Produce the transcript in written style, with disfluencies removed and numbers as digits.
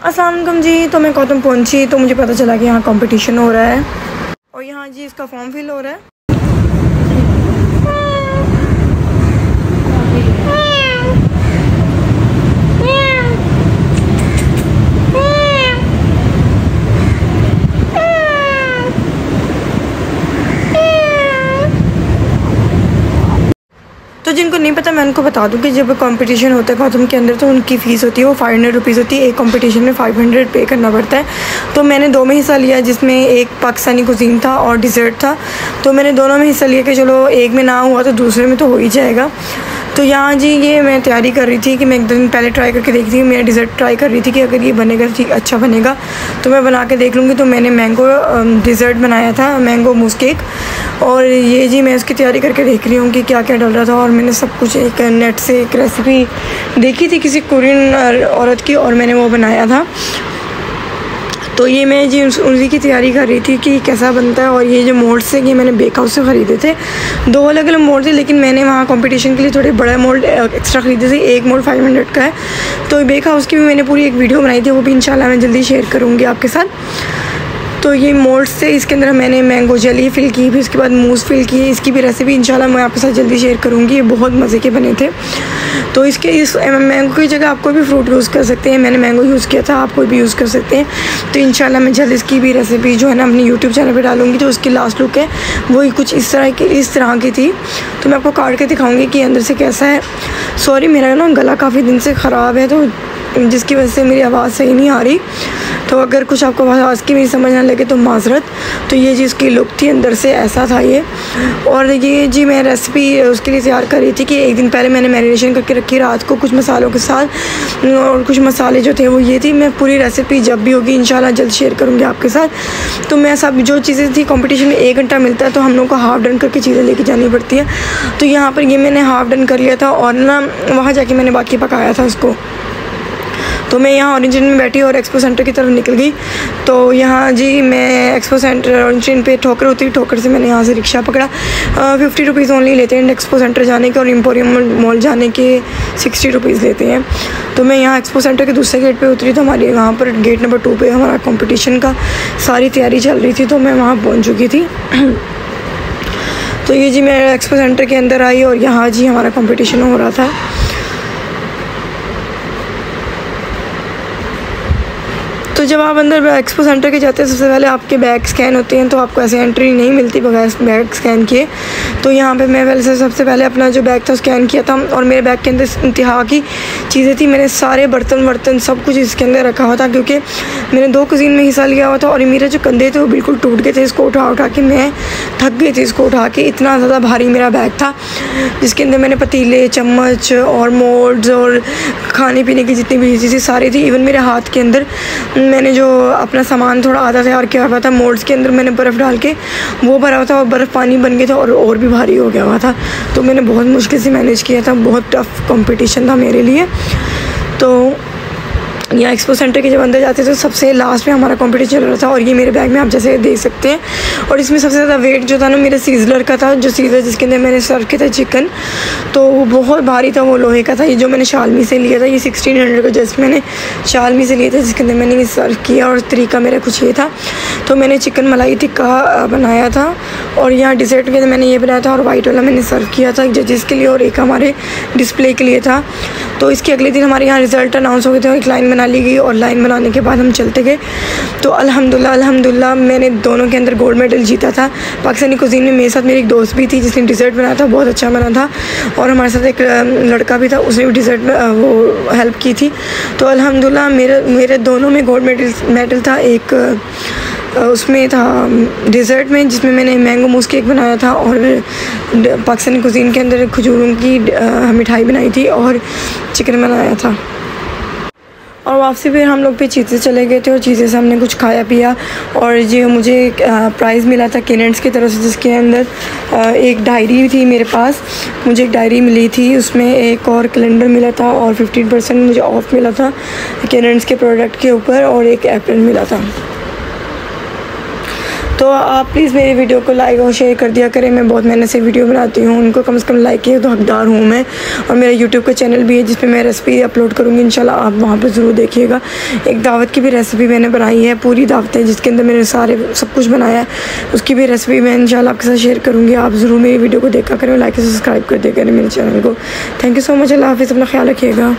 अस्सलाम वालेकुम जी। तो मैं कौतम पहुंची तो मुझे पता चला कि यहाँ कंपटीशन हो रहा है और यहाँ जी इसका फॉर्म फिल हो रहा है। तो जिनको नहीं पता मैं उनको बता दूं कि जब कंपटीशन होता है कौतम के अंदर तो उनकी फ़ीस होती है वो 500 रुपीज़ होती है। एक कंपटीशन में 500 पे करना पड़ता है। तो मैंने 2 में हिस्सा लिया जिसमें एक पाकिस्तानी कुज़ीन था और डिज़र्ट था। तो मैंने दोनों में हिस्सा लिया कि चलो एक में ना हुआ तो दूसरे में तो हो ही जाएगा। तो यहाँ जी ये मैं तैयारी कर रही थी कि मैं 1 दिन पहले ट्राई करके देखती थी। मैं डिज़र्ट ट्राई कर रही थी कि अगर ये बनेगा ठीक अच्छा बनेगा तो मैं बना के देख लूँगी। तो मैंने मैंगो डिज़र्ट बनाया था, मैंगो मूस केक। और ये जी मैं उसकी तैयारी करके देख रही हूँ कि क्या क्या डल रहा था। और मैंने सब कुछ एक नेट से एक रेसिपी देखी थी किसी कोरियन औरत की और मैंने वो बनाया था। तो ये मैं जी उसी की तैयारी कर रही थी कि कैसा बनता है। और ये जो मोल्ड्स थे ये मैंने बेक हाउस से ख़रीदे थे। 2 अलग अलग मोल्ड थे लेकिन मैंने वहाँ कंपटीशन के लिए थोड़े बड़े मोल्ड एक्स्ट्रा ख़रीदे थे। एक मोल्ड 500 का है। तो बेक हाउस की भी मैंने पूरी एक वीडियो बनाई थी, वो भी इंशाल्लाह मैं जल्दी शेयर करूँगी आपके साथ। तो ये मोल्ड्स से इसके अंदर मैंने मैंगो जेली फिल की, फिर उसके बाद मूस फिल की। इसकी भी रेसिपी इंशाल्लाह मैं आपके साथ जल्दी शेयर करूँगी। ये बहुत मज़े के बने थे। तो इस मैंगो की जगह आप कोई भी फ्रूट यूज़ कर सकते हैं। मैंने मैंगो यूज़ किया था, आप कोई भी यूज़ कर सकते हैं। तो इंशाल्लाह मैं जल्द इसकी भी रेसिपी जो है ना अपनी यूट्यूब चैनल पर डालूँगी। तो उसकी लास्ट लुक है वही कुछ इस तरह की थी। तो मैं आपको काट के दिखाऊँगी कि अंदर से कैसा है। सॉरी मेरा ना गला काफ़ी दिन से ख़राब है तो जिसकी वजह से मेरी आवाज़ सही नहीं आ रही। तो अगर कुछ आपको आवाज़ की मेरी समझ ना लगे तो माजरत। तो ये जी उसकी लुक थी, अंदर से ऐसा था ये। और ये जी मैं रेसिपी उसके लिए तैयार कर रही थी कि 1 दिन पहले मैंने मैरिनेशन करके रखी रात को कुछ मसालों के साथ। और कुछ मसाले जो थे वो ये थी। मैं पूरी रेसिपी जब भी होगी इंशाल्लाह जल्द शेयर करूँगी आपके साथ। तो मैं सब जो चीज़ें थी कंपटीशन में 1 घंटा मिलता है तो हम लोग को हाफ़ डन करके चीज़ें लेके जानी पड़ती है। तो यहाँ पर ये मैंने हाफ़ डन कर लिया था और ना वहाँ जाके मैंने बाकी पकाया था उसको। तो मैं यहाँ ओरिजिन में बैठी और एक्सपो सेंटर की तरफ निकल गई। तो यहाँ जी मैं एक्सपो सेंटर ओरिजिन पे ठोकर होती, ठोकर से मैंने यहाँ से रिक्शा पकड़ा। 50 रुपीज़ ओनली लेते हैं एक्सपो सेंटर जाने के और एम्पोरियम मॉल जाने के 60 रुपीज़ लेते हैं। तो मैं यहाँ एक्सपो सेंटर के दूसरे गेट पे उतरी। तो हमारे वहाँ पर गेट नंबर 2 पे हमारा कंपटीशन का सारी तैयारी चल रही थी। तो मैं वहाँ पहुँच चुकी थी। तो ये जी मैं एक्सपो सेंटर के अंदर आई और यहाँ जी हमारा कंपटीशन हो रहा था। तो जब आप अंदर एक्सपो सेंटर के जाते हैं सबसे पहले आपके बैग स्कैन होते हैं। तो आपको ऐसे एंट्री नहीं मिलती बगैर बैग स्कैन किए। तो यहाँ पे मैं सबसे पहले अपना जो बैग था स्कैन किया था और मेरे बैग के अंदर इंतहा की चीज़ें थी। मैंने सारे बर्तन सब कुछ इसके अंदर रखा हुआ था क्योंकि मैंने 2 कुज़ीन में हिस्सा लिया हुआ था। और मेरे जो कंधे थे वो बिल्कुल टूट गए थे इसको उठा के। मैं थक गई थी इसको उठा के, इतना ज़्यादा भारी मेरा बैग था जिसके अंदर मैंने पतीले, चम्मच और मोल्ड्स और खाने पीने की जितनी भी चीज़ें सारी थी। इवन मेरे हाथ के अंदर मैंने जो अपना सामान थोड़ा आधा तैयार किया हुआ था मोल्ड्स के अंदर मैंने बर्फ़ डाल के वो भरा हुआ था और बर्फ़ पानी बन गया था और भी भारी हो गया हुआ था। तो मैंने बहुत मुश्किल से मैनेज किया था। बहुत टफ़ कंपटीशन था मेरे लिए। तो यहाँ एक्सपो सेंटर के जब अंदर जाते थे तो सबसे लास्ट में हमारा कंपटीशन चल रहा था। और ये मेरे बैग में आप जैसे देख सकते हैं। और इसमें सबसे ज़्यादा वेट जो था ना मेरे सीजलर का था, जो सीजलर जिसके अंदर मैंने सर्व किया था चिकन। तो वो बहुत भारी था, वो लोहे का था। ये जो मैंने शालमी से लिया था ये 1600 का जस्ट मैंने शालमी से लिया था जिसके अंदर मैंने ये सर्व किया। और तरीका मेरा कुछ ये था। तो मैंने चिकन मलाई टिक्का बनाया था और यहाँ डिज़र्ट के अंदर मैंने ये बनाया था और वाइट वाला मैंने सर्व किया था जजेस के लिए और एक हमारे डिस्प्ले के लिए था। तो इसके अगले दिन हमारे यहाँ रिज़ल्ट अनाउंस हो गए थे। एक लाइन बना ली गई और लाइन बनाने के बाद हम चलते गए। तो अल्हम्दुलिल्लाह मैंने दोनों के अंदर गोल्ड मेडल जीता था। पाकिस्तानी कुज़ीन में मेरे साथ मेरी एक दोस्त भी थी जिसने डिज़र्ट बनाया था, बहुत अच्छा बना था। और हमारे साथ एक लड़का भी था, उसने भी डिज़र्ट वो हेल्प की थी। तो अल्हम्दुलिल्लाह मेरे दोनों में गोल्ड मेडल था। एक उसमें था डिज़र्ट में जिसमें मैंने मैंगो मूस केक बनाया था और पाकिस्तानी कुज़ीन के अंदर खजूरों की मिठाई बनाई थी और चिकन बनाया था। और वापसी फिर हम लोग पे चीज़ें चले गए थे और चीज़ें से हमने कुछ खाया पिया। और ये मुझे प्राइज़ मिला था कैलेंडर्स की तरफ से जिसके अंदर एक डायरी थी मेरे पास। मुझे एक डायरी मिली थी, उसमें एक और कैलेंडर मिला था और 15% मुझे ऑफ़ मिला था कैलेंडर्स के प्रोडक्ट के ऊपर और एक एप्रन मिला था। तो आप प्लीज़ मेरी वीडियो को लाइक और शेयर कर दिया करें। मैं बहुत मेहनत से वीडियो बनाती हूँ, उनको कम से कम लाइक किए तो हकदार हूँ मैं। और मेरा यूट्यूब का चैनल भी है जिस पर मैं रेसिपी अपलोड करूँगी इंशाल्लाह, आप वहाँ पर ज़रूर देखिएगा। एक दावत की भी रेसिपी मैंने बनाई है, पूरी दावत है जिसके अंदर मैंने सब कुछ बनाया है, उसकी भी रेसिपी मैं इंशाल्लाह आपके साथ शेयर करूँगी। आप ज़रूर मेरी वीडियो को देखा करें, लाइक सब्सक्राइब कर दिया करें मेरे चैनल को। Thank you so much. अल्लाह हाफ़िज़, अपना ख्याल रखिएगा।